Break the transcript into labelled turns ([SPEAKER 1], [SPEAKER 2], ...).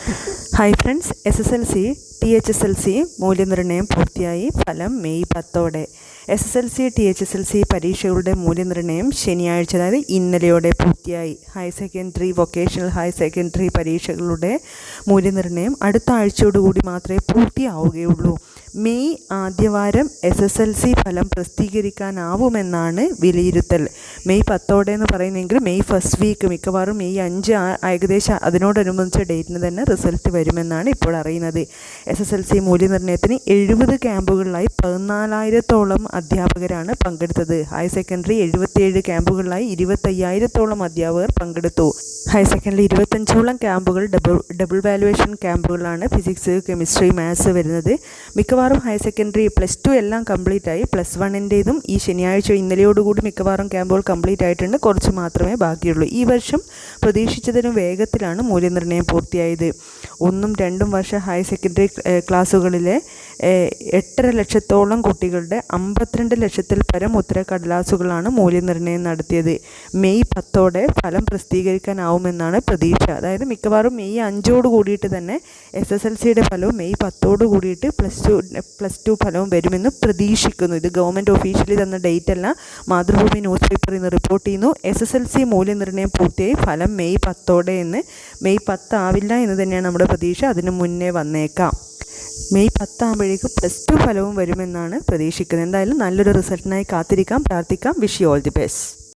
[SPEAKER 1] Hi friends, SSLC THSLC മൂല്യനിർണ്ണയം പൂർത്തിയായി. ഫലം മെയ് 10. SSLC THSLC പരീക്ഷകളുടെ മൂല്യനിർണ്ണയം ശനിയാഴ്ച, അതായത് ഇന്നലെയോടെ പൂർത്തിയായി. Higher secondary, vocational higher secondary പരീക്ഷകളുടെ മൂല്യനിർണ്ണയം അടുത്ത ആഴ്ചയോടുകൂടി മാത്രമേ പൂർത്തിയാവുകയുള്ളൂ. മെയ് ആദ്യവാരം SSLC ഫലം പ്രസിദ്ധീകരിക്കാനാവുമെന്നാണ് വിലയിരുത്തൽ. മെയ് 10 എന്ന് പറയുന്നെങ്കിൽ മെയ് ഫസ്റ്റ് വീക്ക്, മിക്കവാറും മെയ് 5 ഏകദേശം അതിനോടനുബന്ധിച്ച ഡേറ്റിന് തന്നെ റിസൾട്ട് വരുമെന്നാണ് ഇപ്പോൾ അറിയുന്നത്. SSLC മൂല്യനിർണ്ണയത്തിന് 70 ക്യാമ്പുകളിലായി 14,000-ഓളം അധ്യാപകരാണ് പങ്കെടുത്തത്. ഹയർ സെക്കൻഡറി 77 ക്യാമ്പുകളിലായി 25,000-ഓളം അധ്യാപകർ പങ്കെടുത്തു. ഹയർ സെക്കൻഡറി 25ഓളം ക്യാമ്പുകൾ ഡബിൾ വാലുവേഷൻ ക്യാമ്പുകളാണ്. ഫിസിക്സ്, കെമിസ്ട്രി, മാത്സ് വരുന്നത്. മിക്കവാറും ഹയർ സെക്കൻഡറി +2 എല്ലാം കംപ്ലീറ്റ് ആയി. +1-ൻ്റേതും ഈ ശനിയാഴ്ച ഇന്നലെയോടുകൂടി മിക്കവാറും ക്യാമ്പുകൾ കംപ്ലീറ്റ് ആയിട്ടുണ്ട്. കുറച്ച് മാത്രമേ ബാക്കിയുള്ളൂ. ഈ വർഷം പ്രതീക്ഷിച്ചതിനും വേഗത്തിലാണ് മൂല്യനിർണ്ണയം പൂർത്തിയായത്. 1ഉം 2ഉം വർഷ ഹയർ സെക്കൻഡറി ക്ലാസ്സുകളിലെ 8.5 ലക്ഷത്തോളം കുട്ടികളുടെ 52 ലക്ഷത്തിൽ പരം ഉത്തരക്കടലാസുകളാണ് മൂല്യനിർണ്ണയം നടത്തിയത്. മെയ് 10 ഫലം പ്രസിദ്ധീകരിക്കാനാവുമെന്നാണ് പ്രതീക്ഷ. അതായത് മിക്കവാറും മെയ് 5 കൂടിയിട്ട് തന്നെ SSLCയുടെ ഫലവും മെയ് 10 കൂടിയിട്ട് +2 ഫലവും വരുമെന്ന് പ്രതീക്ഷിക്കുന്നു. ഇത് ഗവൺമെൻറ് ഒഫീഷ്യലി തന്ന ഡേറ്റ് അല്ല, മാതൃഭൂമി ന്യൂസ് പേപ്പറിൽ നിന്ന് റിപ്പോർട്ട് ചെയ്യുന്നു. SSLC മൂല്യനിർണ്ണയം പൂർത്തിയായി. ഫലം മെയ് 10 എന്ന്. മെയ് 10 ആവില്ല എന്ന് തന്നെയാണ് നമ്മുടെ പ്രതീക്ഷ. അതിന് മുന്നേ വന്നേക്കാം. മെയ് 10 ആകുമ്പോഴേക്കും +2 ഫലവും വരുമെന്നാണ് പ്രതീക്ഷിക്കുന്നത്. എന്തായാലും നല്ലൊരു റിസൾട്ടിനായി കാത്തിരിക്കാം, പ്രാർത്ഥിക്കാം. Wish you all the best.